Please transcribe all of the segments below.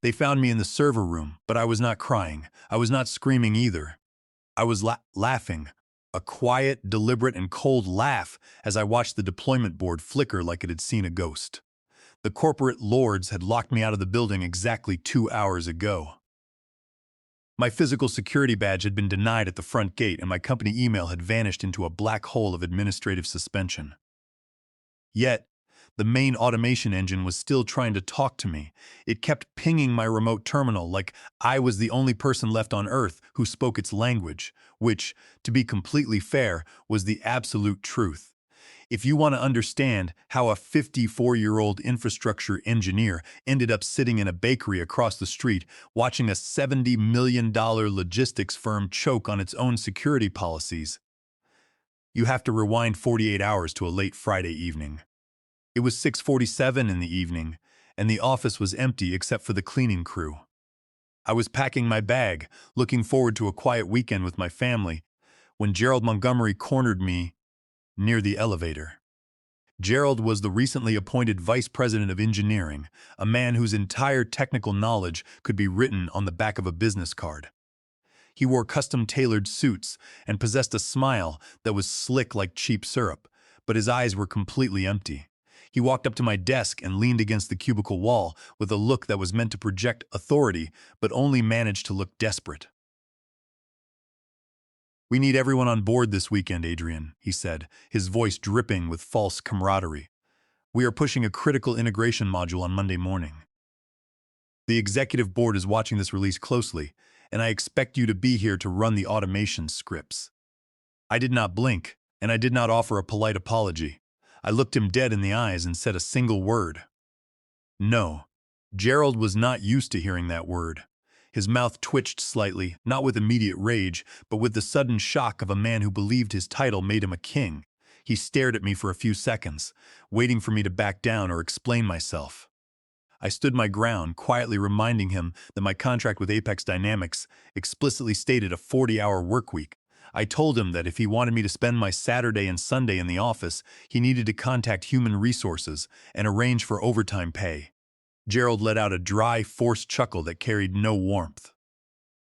They found me in the server room, but I was not crying. I was not screaming either. I was laughing. A quiet, deliberate, and cold laugh as I watched the deployment board flicker like it had seen a ghost. The corporate lords had locked me out of the building exactly 2 hours ago. My physical security badge had been denied at the front gate, and my company email had vanished into a black hole of administrative suspension. Yet, the main automation engine was still trying to talk to me. It kept pinging my remote terminal like I was the only person left on Earth who spoke its language, which, to be completely fair, was the absolute truth. If you want to understand how a 54-year-old infrastructure engineer ended up sitting in a bakery across the street watching a $70 million logistics firm choke on its own security policies, you have to rewind 48 hours to a late Friday evening. It was 6:47 in the evening, and the office was empty except for the cleaning crew. I was packing my bag, looking forward to a quiet weekend with my family, when Gerald Montgomery cornered me near the elevator. Gerald was the recently appointed Vice President of Engineering, a man whose entire technical knowledge could be written on the back of a business card. He wore custom-tailored suits and possessed a smile that was slick like cheap syrup, but his eyes were completely empty. He walked up to my desk and leaned against the cubicle wall with a look that was meant to project authority, but only managed to look desperate. "We need everyone on board this weekend, Adrian," he said, his voice dripping with false camaraderie. "We are pushing a critical integration module on Monday morning. The executive board is watching this release closely, and I expect you to be here to run the automation scripts." I did not blink, and I did not offer a polite apology. I looked him dead in the eyes and said a single word. No. Gerald was not used to hearing that word. His mouth twitched slightly, not with immediate rage, but with the sudden shock of a man who believed his title made him a king. He stared at me for a few seconds, waiting for me to back down or explain myself. I stood my ground, quietly reminding him that my contract with Apex Dynamics explicitly stated a 40-hour workweek. I told him that if he wanted me to spend my Saturday and Sunday in the office, he needed to contact Human Resources and arrange for overtime pay. Gerald let out a dry, forced chuckle that carried no warmth.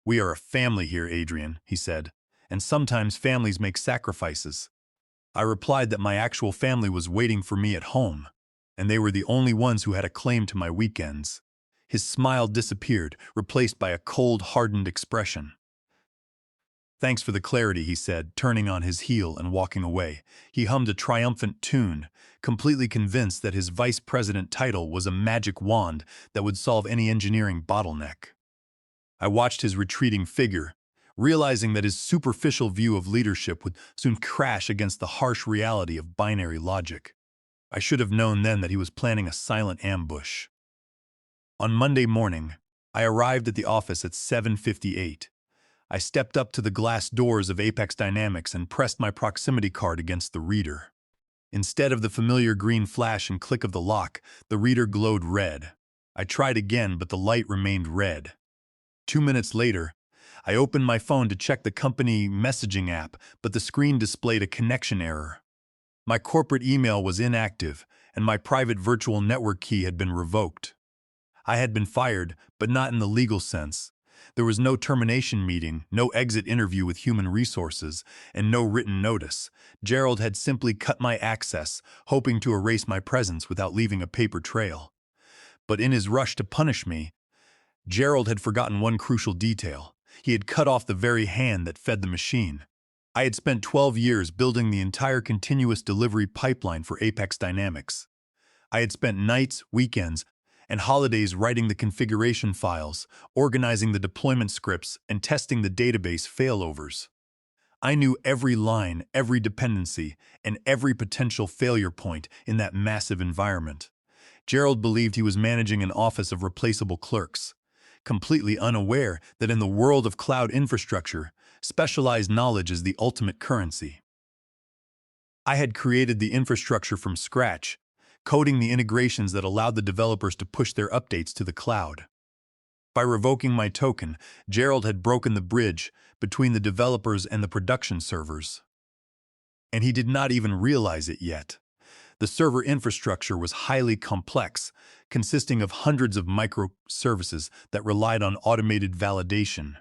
"We are a family here, Adrian," he said, "and sometimes families make sacrifices." I replied that my actual family was waiting for me at home, and they were the only ones who had a claim to my weekends. His smile disappeared, replaced by a cold, hardened expression. "Thanks for the clarity," he said, turning on his heel and walking away. He hummed a triumphant tune, completely convinced that his vice president title was a magic wand that would solve any engineering bottleneck. I watched his retreating figure, realizing that his superficial view of leadership would soon crash against the harsh reality of binary logic. I should have known then that he was planning a silent ambush. On Monday morning, I arrived at the office at 7:58. I stepped up to the glass doors of Apex Dynamics and pressed my proximity card against the reader. Instead of the familiar green flash and click of the lock, the reader glowed red. I tried again, but the light remained red. 2 minutes later, I opened my phone to check the company messaging app, but the screen displayed a connection error. My corporate email was inactive, and my private virtual network key had been revoked. I had been fired, but not in the legal sense. There was no termination meeting, no exit interview with Human Resources, and no written notice. Gerald had simply cut my access, hoping to erase my presence without leaving a paper trail. But in his rush to punish me, Gerald had forgotten one crucial detail. He had cut off the very hand that fed the machine. I had spent 12 years building the entire continuous delivery pipeline for Apex Dynamics. I had spent nights, weekends, and holidays writing the configuration files, organizing the deployment scripts, and testing the database failovers. I knew every line, every dependency, and every potential failure point in that massive environment. Gerald believed he was managing an office of replaceable clerks, completely unaware that in the world of cloud infrastructure, specialized knowledge is the ultimate currency. I had created the infrastructure from scratch, coding the integrations that allowed the developers to push their updates to the cloud. By revoking my token, Gerald had broken the bridge between the developers and the production servers. And he did not even realize it yet. The server infrastructure was highly complex, consisting of hundreds of microservices that relied on automated validation.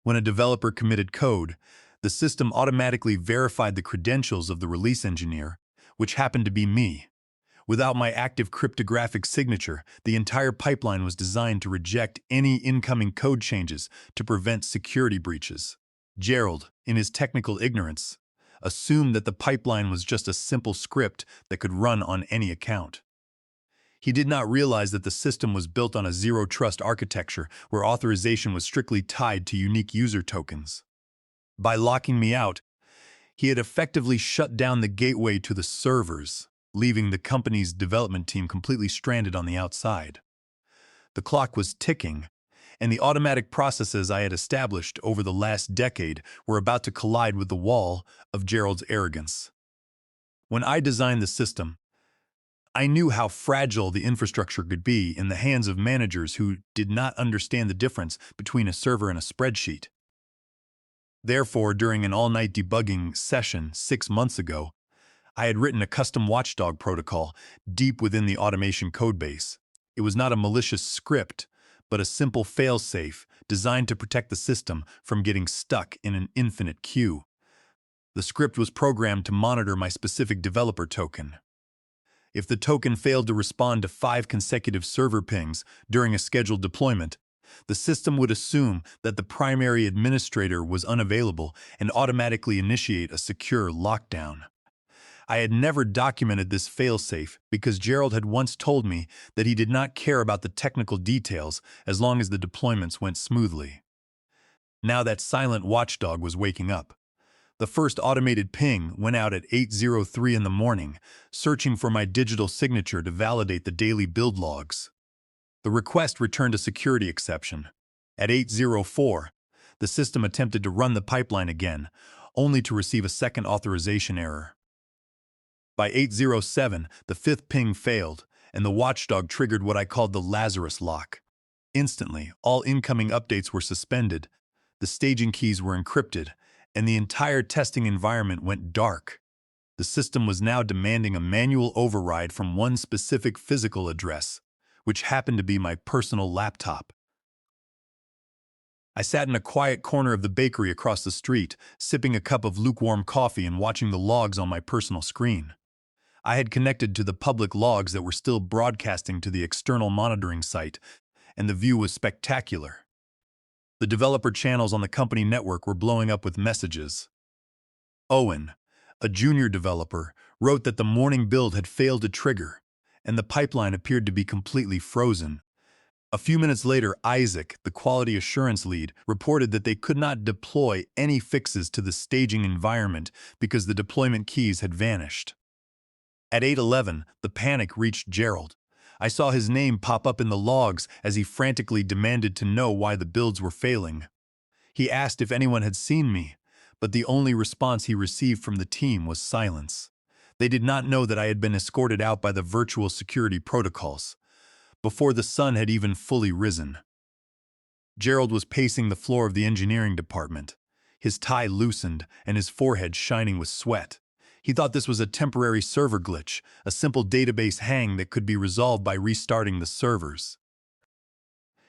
When a developer committed code, the system automatically verified the credentials of the release engineer, which happened to be me. Without my active cryptographic signature, the entire pipeline was designed to reject any incoming code changes to prevent security breaches. Gerald, in his technical ignorance, assumed that the pipeline was just a simple script that could run on any account. He did not realize that the system was built on a zero-trust architecture where authorization was strictly tied to unique user tokens. By locking me out, he had effectively shut down the gateway to the servers, leaving the company's development team completely stranded on the outside. The clock was ticking, and the automatic processes I had established over the last decade were about to collide with the wall of Gerald's arrogance. When I designed the system, I knew how fragile the infrastructure could be in the hands of managers who did not understand the difference between a server and a spreadsheet. Therefore, during an all-night debugging session 6 months ago, I had written a custom watchdog protocol deep within the automation codebase. It was not a malicious script, but a simple fail-safe designed to protect the system from getting stuck in an infinite queue. The script was programmed to monitor my specific developer token. If the token failed to respond to 5 consecutive server pings during a scheduled deployment, the system would assume that the primary administrator was unavailable and automatically initiate a secure lockdown. I had never documented this failsafe because Gerald had once told me that he did not care about the technical details as long as the deployments went smoothly. Now that silent watchdog was waking up. The first automated ping went out at 8:03 in the morning, searching for my digital signature to validate the daily build logs. The request returned a security exception. At 8:04, the system attempted to run the pipeline again, only to receive a second authorization error. By 8:07, the 5th ping failed, and the watchdog triggered what I called the Lazarus lock. Instantly, all incoming updates were suspended, the staging keys were encrypted, and the entire testing environment went dark. The system was now demanding a manual override from one specific physical address, which happened to be my personal laptop. I sat in a quiet corner of the bakery across the street, sipping a cup of lukewarm coffee and watching the logs on my personal screen. I had connected to the public logs that were still broadcasting to the external monitoring site, and the view was spectacular. The developer channels on the company network were blowing up with messages. Owen, a junior developer, wrote that the morning build had failed to trigger, and the pipeline appeared to be completely frozen. A few minutes later, Isaac, the quality assurance lead, reported that they could not deploy any fixes to the staging environment because the deployment keys had vanished. At 8:11, the panic reached Gerald. I saw his name pop up in the logs as he frantically demanded to know why the builds were failing. He asked if anyone had seen me, but the only response he received from the team was silence. They did not know that I had been escorted out by the virtual security protocols, before the sun had even fully risen. Gerald was pacing the floor of the engineering department, his tie loosened and his forehead shining with sweat. He thought this was a temporary server glitch, a simple database hang that could be resolved by restarting the servers.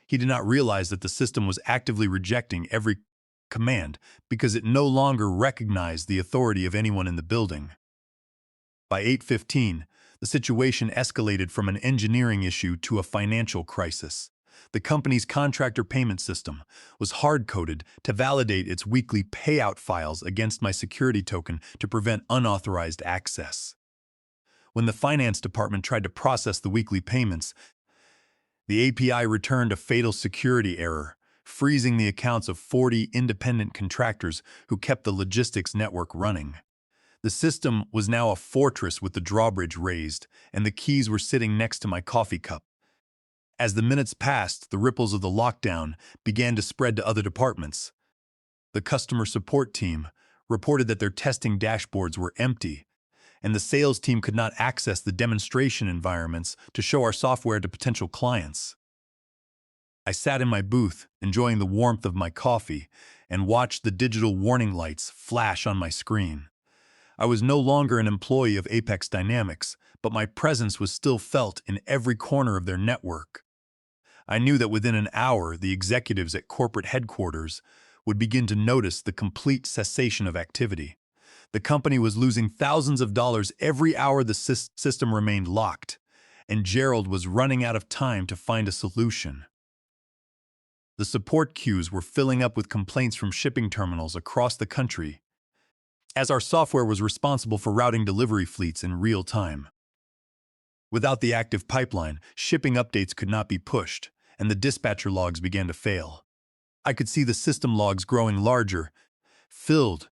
He did not realize that the system was actively rejecting every command because it no longer recognized the authority of anyone in the building. By 8:15, the situation escalated from an engineering issue to a financial crisis. The company's contractor payment system was hard-coded to validate its weekly payout files against my security token to prevent unauthorized access. When the finance department tried to process the weekly payments, the API returned a fatal security error, freezing the accounts of 40 independent contractors who kept the logistics network running. The system was now a fortress with the drawbridge raised, and the keys were sitting next to my coffee cup. As the minutes passed, the ripples of the lockdown began to spread to other departments. The customer support team reported that their testing dashboards were empty, and the sales team could not access the demonstration environments to show our software to potential clients. I sat in my booth, enjoying the warmth of my coffee, and watched the digital warning lights flash on my screen. I was no longer an employee of Apex Dynamics, but my presence was still felt in every corner of their network. I knew that within an hour, the executives at corporate headquarters would begin to notice the complete cessation of activity. The company was losing thousands of dollars every hour the system remained locked, and Gerald was running out of time to find a solution. The support queues were filling up with complaints from shipping terminals across the country, as our software was responsible for routing delivery fleets in real time. Without the active pipeline, shipping updates could not be pushed, and the dispatcher logs began to fail. I could see the system logs growing larger, filled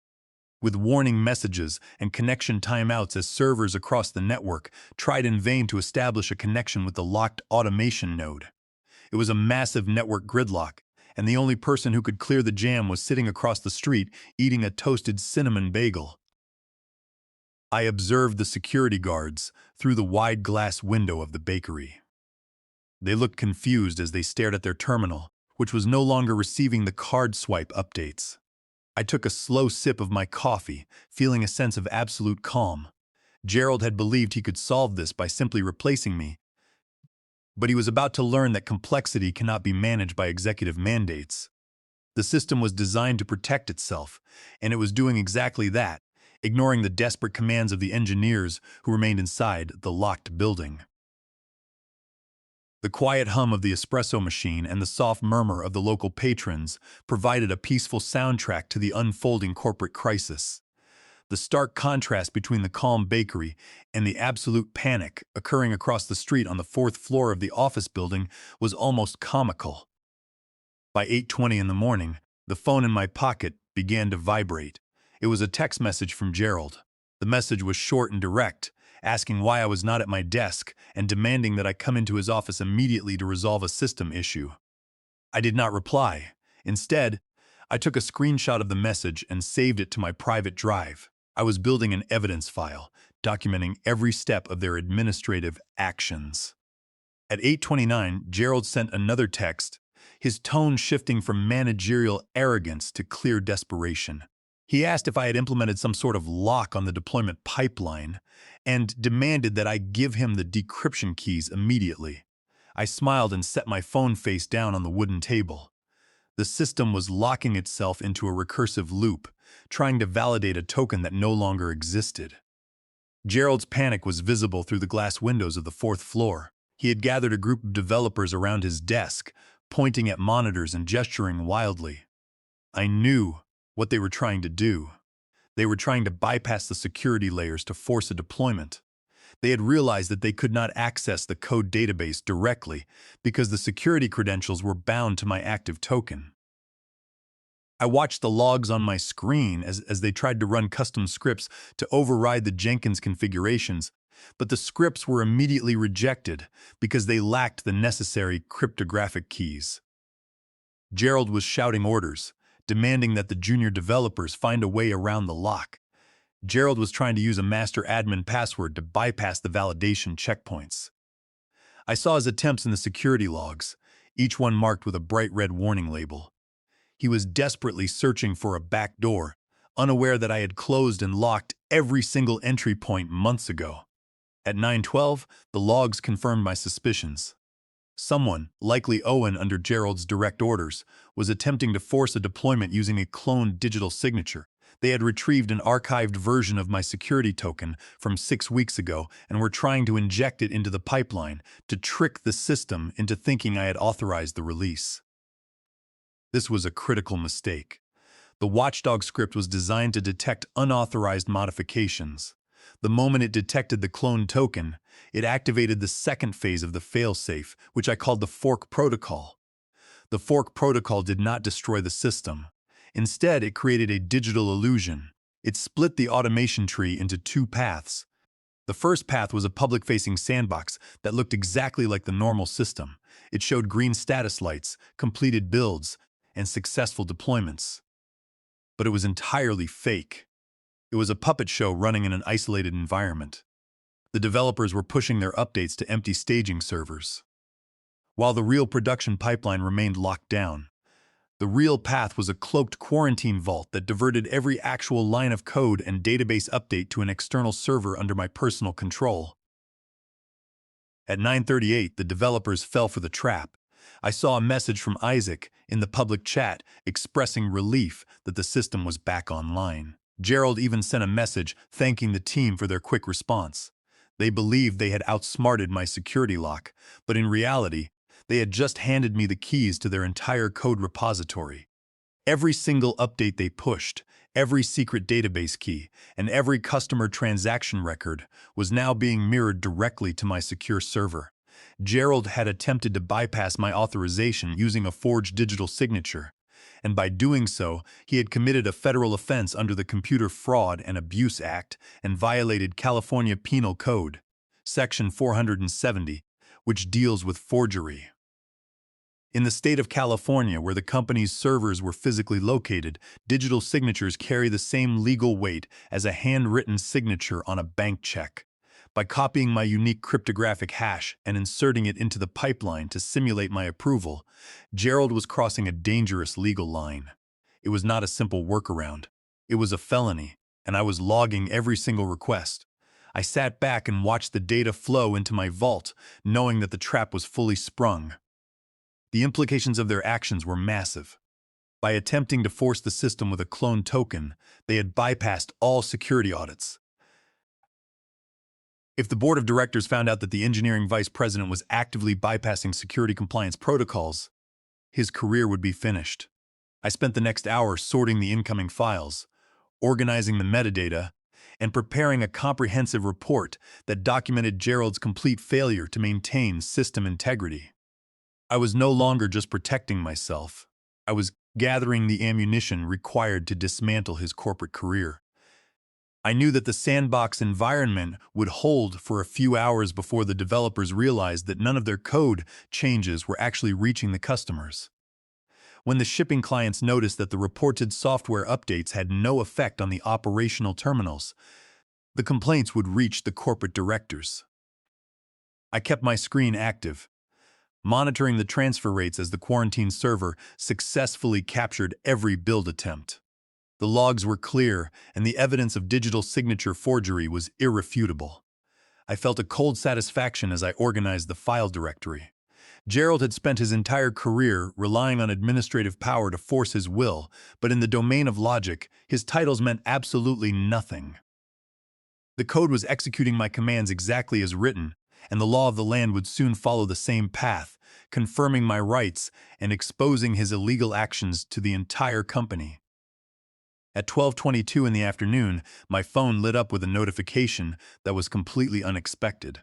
with warning messages and connection timeouts as servers across the network tried in vain to establish a connection with the locked automation node. It was a massive network gridlock, and the only person who could clear the jam was sitting across the street eating a toasted cinnamon bagel. I observed the security guards through the wide glass window of the bakery. They looked confused as they stared at their terminal, which was no longer receiving the card swipe updates. I took a slow sip of my coffee, feeling a sense of absolute calm. Gerald had believed he could solve this by simply replacing me, but he was about to learn that complexity cannot be managed by executive mandates. The system was designed to protect itself, and it was doing exactly that, ignoring the desperate commands of the engineers who remained inside the locked building. The quiet hum of the espresso machine and the soft murmur of the local patrons provided a peaceful soundtrack to the unfolding corporate crisis. The stark contrast between the calm bakery and the absolute panic occurring across the street on the fourth floor of the office building was almost comical. By 8:20 in the morning, the phone in my pocket began to vibrate. It was a text message from Gerald. The message was short and direct, asking why I was not at my desk and demanding that I come into his office immediately to resolve a system issue. I did not reply. Instead, I took a screenshot of the message and saved it to my private drive. I was building an evidence file, documenting every step of their administrative actions. At 8:29, Gerald sent another text, his tone shifting from managerial arrogance to clear desperation. He asked if I had implemented some sort of lock on the deployment pipeline and demanded that I give him the decryption keys immediately. I smiled and set my phone face down on the wooden table. The system was locking itself into a recursive loop, trying to validate a token that no longer existed. Gerald's panic was visible through the glass windows of the fourth floor. He had gathered a group of developers around his desk, pointing at monitors and gesturing wildly. I knew what they were trying to do. They were trying to bypass the security layers to force a deployment. They had realized that they could not access the code database directly because the security credentials were bound to my active token. I watched the logs on my screen as they tried to run custom scripts to override the Jenkins configurations, but the scripts were immediately rejected because they lacked the necessary cryptographic keys. Gerald was shouting orders, demanding that the junior developers find a way around the lock. Gerald was trying to use a master admin password to bypass the validation checkpoints. I saw his attempts in the security logs, each one marked with a bright red warning label. He was desperately searching for a back door, unaware that I had closed and locked every single entry point months ago. At 9:12, the logs confirmed my suspicions. Someone, likely Owen under Gerald's direct orders, was attempting to force a deployment using a cloned digital signature. They had retrieved an archived version of my security token from 6 weeks ago and were trying to inject it into the pipeline to trick the system into thinking I had authorized the release. This was a critical mistake. The Watchdog script was designed to detect unauthorized modifications. The moment it detected the cloned token, it activated the second phase of the failsafe, which I called the fork protocol. The fork protocol did not destroy the system. Instead, it created a digital illusion. It split the automation tree into two paths. The first path was a public-facing sandbox that looked exactly like the normal system. It showed green status lights, completed builds, and successful deployments. But it was entirely fake. It was a puppet show running in an isolated environment. The developers were pushing their updates to empty staging servers, while the real production pipeline remained locked down. The real path was a cloaked quarantine vault that diverted every actual line of code and database update to an external server under my personal control. At 9:38, the developers fell for the trap. I saw a message from Isaac in the public chat expressing relief that the system was back online. Gerald even sent a message thanking the team for their quick response. They believed they had outsmarted my security lock, but in reality, they had just handed me the keys to their entire code repository. Every single update they pushed, every secret database key, and every customer transaction record was now being mirrored directly to my secure server. Gerald had attempted to bypass my authorization using a forged digital signature, and by doing so, he had committed a federal offense under the Computer Fraud and Abuse Act and violated California Penal Code, Section 470, which deals with forgery. In the state of California, where the company's servers were physically located, digital signatures carry the same legal weight as a handwritten signature on a bank check. By copying my unique cryptographic hash and inserting it into the pipeline to simulate my approval, Gerald was crossing a dangerous legal line. It was not a simple workaround. It was a felony, and I was logging every single request. I sat back and watched the data flow into my vault, knowing that the trap was fully sprung. The implications of their actions were massive. By attempting to force the system with a cloned token, they had bypassed all security audits. If the board of directors found out that the engineering vice president was actively bypassing security compliance protocols, his career would be finished. I spent the next hour sorting the incoming files, organizing the metadata, and preparing a comprehensive report that documented Gerald's complete failure to maintain system integrity. I was no longer just protecting myself. I was gathering the ammunition required to dismantle his corporate career. I knew that the sandbox environment would hold for a few hours before the developers realized that none of their code changes were actually reaching the customers. When the shipping clients noticed that the reported software updates had no effect on the operational terminals, the complaints would reach the corporate directors. I kept my screen active, monitoring the transfer rates as the quarantine server successfully captured every build attempt. The logs were clear, and the evidence of digital signature forgery was irrefutable. I felt a cold satisfaction as I organized the file directory. Gerald had spent his entire career relying on administrative power to force his will, but in the domain of logic, his titles meant absolutely nothing. The code was executing my commands exactly as written, and the law of the land would soon follow the same path, confirming my rights and exposing his illegal actions to the entire company. At 12:22 in the afternoon, my phone lit up with a notification that was completely unexpected.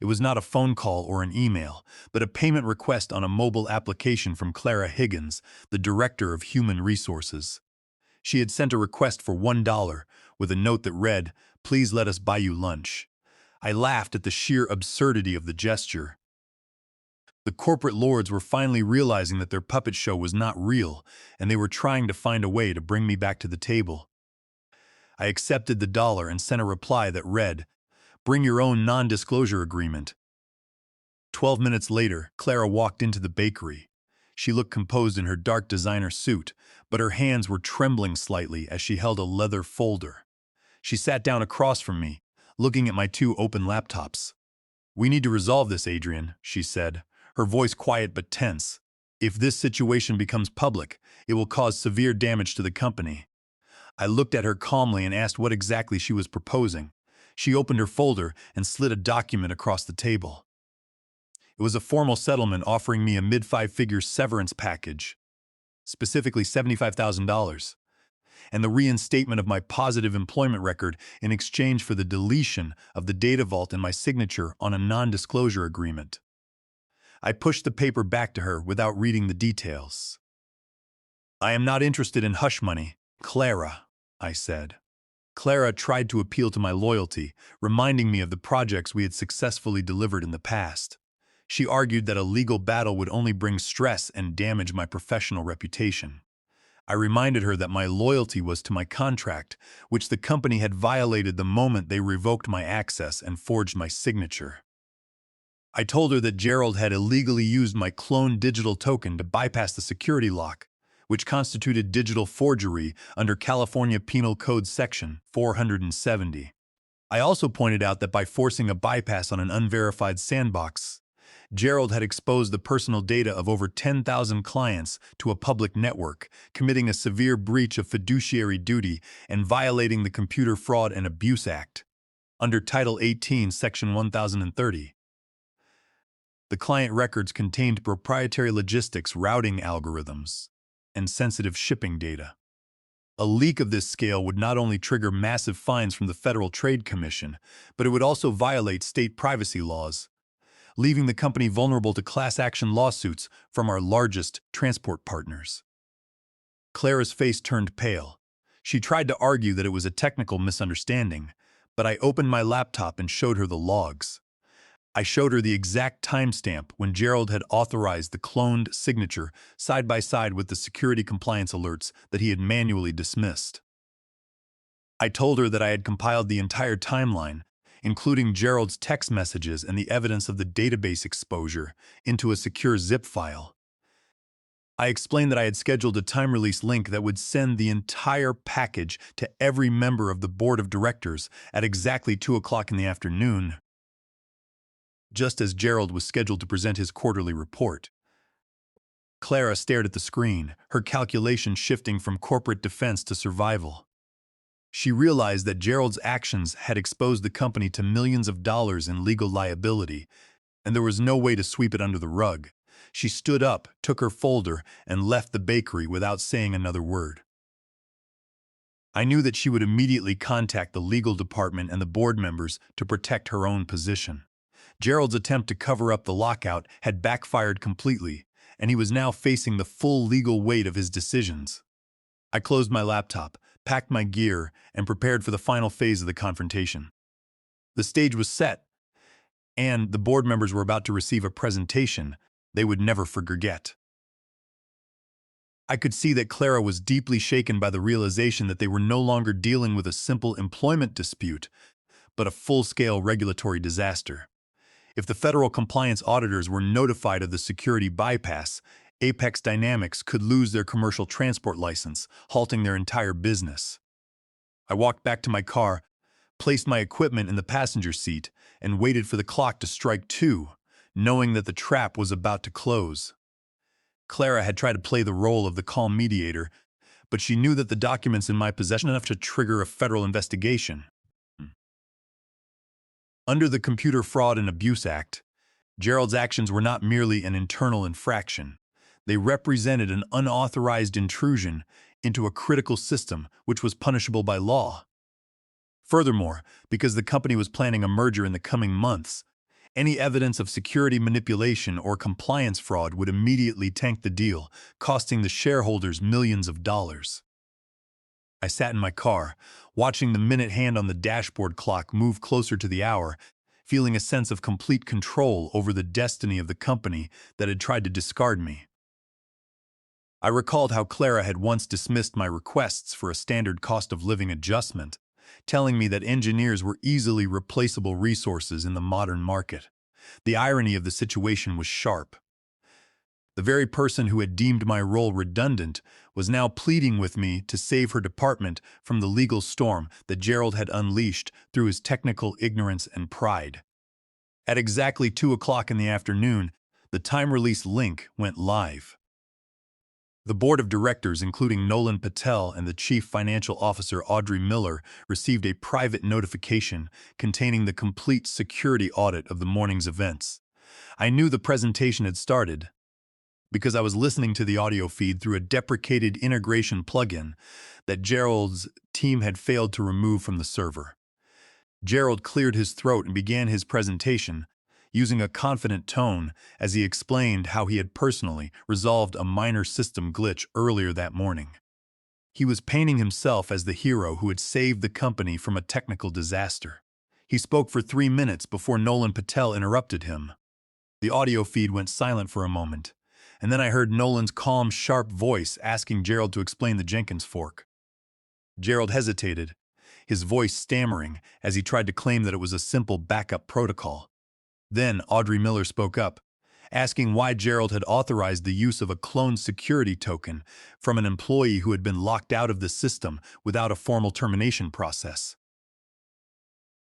It was not a phone call or an email, but a payment request on a mobile application from Clara Higgins, the Director of Human Resources. She had sent a request for $1 with a note that read, "Please let us buy you lunch." I laughed at the sheer absurdity of the gesture. The corporate lords were finally realizing that their puppet show was not real, and they were trying to find a way to bring me back to the table. I accepted the dollar and sent a reply that read, "Bring your own non-disclosure agreement." 12 minutes later, Clara walked into the bakery. She looked composed in her dark designer suit, but her hands were trembling slightly as she held a leather folder. She sat down across from me, looking at my two open laptops. "We need to resolve this, Adrian," she said, her voice quiet but tense. "If this situation becomes public, it will cause severe damage to the company." I looked at her calmly and asked what exactly she was proposing. She opened her folder and slid a document across the table. It was a formal settlement offering me a mid-five-figure severance package, specifically $75,000, and the reinstatement of my positive employment record in exchange for the deletion of the data vault and my signature on a non-disclosure agreement. I pushed the paper back to her without reading the details. "I am not interested in hush money, Clara," I said. Clara tried to appeal to my loyalty, reminding me of the projects we had successfully delivered in the past. She argued that a legal battle would only bring stress and damage my professional reputation. I reminded her that my loyalty was to my contract, which the company had violated the moment they revoked my access and forged my signature. I told her that Gerald had illegally used my cloned digital token to bypass the security lock, which constituted digital forgery under California Penal Code Section 470. I also pointed out that by forcing a bypass on an unverified sandbox, Gerald had exposed the personal data of over 10,000 clients to a public network, committing a severe breach of fiduciary duty and violating the Computer Fraud and Abuse Act. Under Title 18, Section 1030. The client records contained proprietary logistics routing algorithms and sensitive shipping data. A leak of this scale would not only trigger massive fines from the Federal Trade Commission, but it would also violate state privacy laws, leaving the company vulnerable to class action lawsuits from our largest transport partners. Clara's face turned pale. She tried to argue that it was a technical misunderstanding, but I opened my laptop and showed her the logs. I showed her the exact timestamp when Gerald had authorized the cloned signature side by side with the security compliance alerts that he had manually dismissed. I told her that I had compiled the entire timeline, including Gerald's text messages and the evidence of the database exposure, into a secure zip file. I explained that I had scheduled a time-release link that would send the entire package to every member of the board of directors at exactly 2 o'clock in the afternoon, just as Gerald was scheduled to present his quarterly report. Clara stared at the screen, her calculations shifting from corporate defense to survival. She realized that Gerald's actions had exposed the company to millions of dollars in legal liability, and there was no way to sweep it under the rug. She stood up, took her folder, and left the bakery without saying another word. I knew that she would immediately contact the legal department and the board members to protect her own position. Gerald's attempt to cover up the lockout had backfired completely, and he was now facing the full legal weight of his decisions. I closed my laptop, packed my gear, and prepared for the final phase of the confrontation. The stage was set, and the board members were about to receive a presentation they would never forget. I could see that Clara was deeply shaken by the realization that they were no longer dealing with a simple employment dispute, but a full-scale regulatory disaster. If the federal compliance auditors were notified of the security bypass, Apex Dynamics could lose their commercial transport license, halting their entire business. I walked back to my car, placed my equipment in the passenger seat, and waited for the clock to strike 2, knowing that the trap was about to close. Clara had tried to play the role of the calm mediator, but she knew that the documents in my possession were enough to trigger a federal investigation. Under the Computer Fraud and Abuse Act, Gerald's actions were not merely an internal infraction. They represented an unauthorized intrusion into a critical system which was punishable by law. Furthermore, because the company was planning a merger in the coming months, any evidence of security manipulation or compliance fraud would immediately tank the deal, costing the shareholders millions of dollars. I sat in my car, watching the minute hand on the dashboard clock move closer to the hour, feeling a sense of complete control over the destiny of the company that had tried to discard me. I recalled how Clara had once dismissed my requests for a standard cost of living adjustment, telling me that engineers were easily replaceable resources in the modern market. The irony of the situation was sharp. The very person who had deemed my role redundant was now pleading with me to save her department from the legal storm that Gerald had unleashed through his technical ignorance and pride. At exactly 2 o'clock in the afternoon, the time-release link went live. The board of directors, including Nolan Patel and the chief financial officer Audrey Miller, received a private notification containing the complete security audit of the morning's events. I knew the presentation had started because I was listening to the audio feed through a deprecated integration plugin that Gerald's team had failed to remove from the server. Gerald cleared his throat and began his presentation, using a confident tone as he explained how he had personally resolved a minor system glitch earlier that morning. He was painting himself as the hero who had saved the company from a technical disaster. He spoke for 3 minutes before Nolan Patel interrupted him. The audio feed went silent for a moment, and then I heard Nolan's calm, sharp voice asking Gerald to explain the Jenkins fork. Gerald hesitated, his voice stammering as he tried to claim that it was a simple backup protocol. Then Audrey Miller spoke up, asking why Gerald had authorized the use of a cloned security token from an employee who had been locked out of the system without a formal termination process.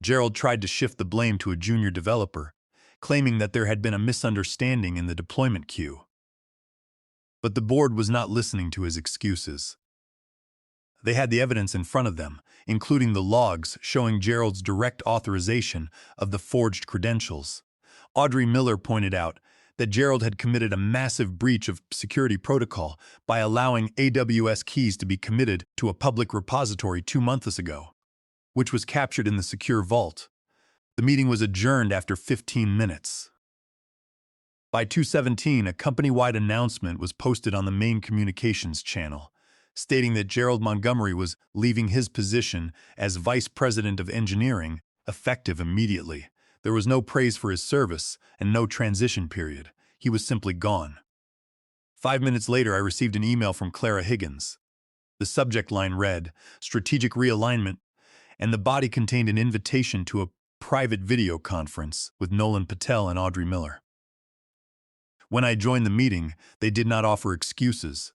Gerald tried to shift the blame to a junior developer, claiming that there had been a misunderstanding in the deployment queue. But the board was not listening to his excuses. They had the evidence in front of them, including the logs showing Gerald's direct authorization of the forged credentials. Audrey Miller pointed out that Gerald had committed a massive breach of security protocol by allowing AWS keys to be committed to a public repository 2 months ago, which was captured in the secure vault. The meeting was adjourned after 15 minutes. By 2:17, a company-wide announcement was posted on the main communications channel, stating that Gerald Montgomery was leaving his position as Vice President of Engineering, effective immediately. There was no praise for his service and no transition period. He was simply gone. 5 minutes later, I received an email from Clara Higgins. The subject line read, "Strategic Realignment," and the body contained an invitation to a private video conference with Nolan Patel and Audrey Miller. When I joined the meeting, they did not offer excuses.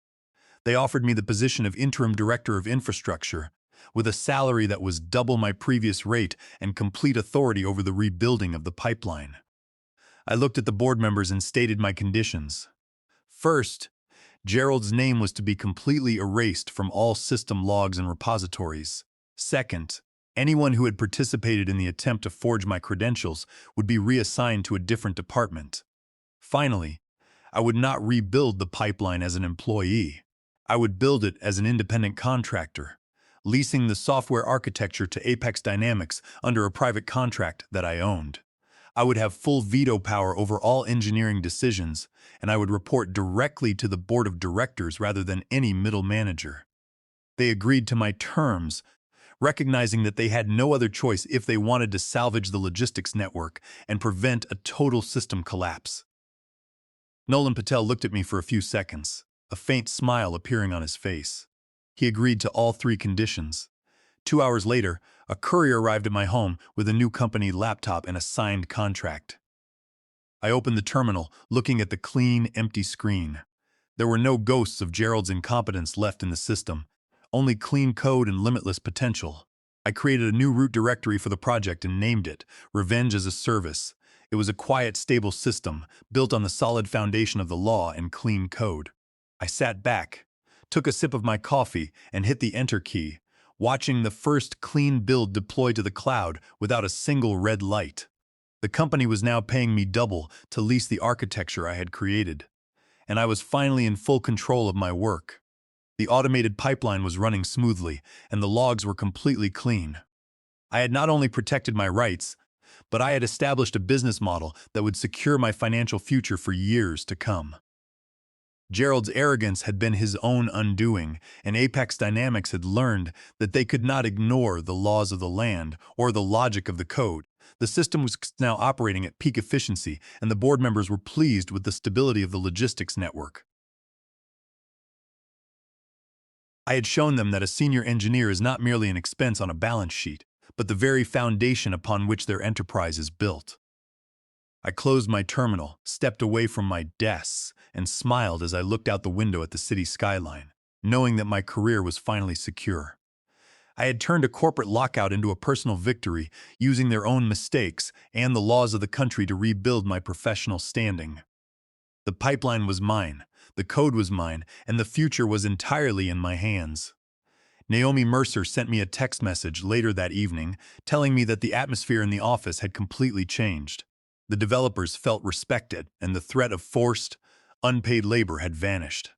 They offered me the position of Interim Director of Infrastructure, with a salary that was double my previous rate and complete authority over the rebuilding of the pipeline. I looked at the board members and stated my conditions. First, Gerald's name was to be completely erased from all system logs and repositories. Second, anyone who had participated in the attempt to forge my credentials would be reassigned to a different department. Finally, I would not rebuild the pipeline as an employee. I would build it as an independent contractor, leasing the software architecture to Apex Dynamics under a private contract that I owned. I would have full veto power over all engineering decisions, and I would report directly to the board of directors rather than any middle manager. They agreed to my terms, recognizing that they had no other choice if they wanted to salvage the logistics network and prevent a total system collapse. Nolan Patel looked at me for a few seconds, a faint smile appearing on his face. He agreed to all 3 conditions. 2 hours later, a courier arrived at my home with a new company laptop and a signed contract. I opened the terminal, looking at the clean, empty screen. There were no ghosts of Gerald's incompetence left in the system, only clean code and limitless potential. I created a new root directory for the project and named it Revenge as a Service. It was a quiet, stable system, built on the solid foundation of the law and clean code. I sat back, took a sip of my coffee, and hit the enter key, watching the first clean build deploy to the cloud without a single red light. The company was now paying me double to lease the architecture I had created, and I was finally in full control of my work. The automated pipeline was running smoothly, and the logs were completely clean. I had not only protected my rights, but I had established a business model that would secure my financial future for years to come. Gerald's arrogance had been his own undoing, and Apex Dynamics had learned that they could not ignore the laws of the land or the logic of the code. The system was now operating at peak efficiency, and the board members were pleased with the stability of the logistics network. I had shown them that a senior engineer is not merely an expense on a balance sheet, but the very foundation upon which their enterprise is built. I closed my terminal, stepped away from my desks, and smiled as I looked out the window at the city skyline, knowing that my career was finally secure. I had turned a corporate lockout into a personal victory, using their own mistakes and the laws of the country to rebuild my professional standing. The pipeline was mine, the code was mine, and the future was entirely in my hands. Naomi Mercer sent me a text message later that evening, telling me that the atmosphere in the office had completely changed. The developers felt respected, and the threat of forced, unpaid labor had vanished.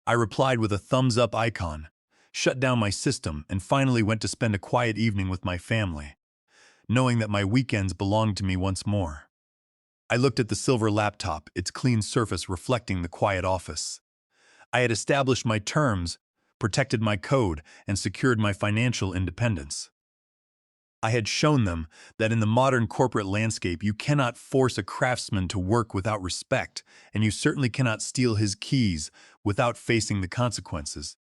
I replied with a thumbs-up icon, shut down my system, and finally went to spend a quiet evening with my family, knowing that my weekends belonged to me once more. I looked at the silver laptop, its clean surface reflecting the quiet office. I had established my terms, protected my code, and secured my financial independence. I had shown them that in the modern corporate landscape you cannot force a craftsman to work without respect, and you certainly cannot steal his keys without facing the consequences.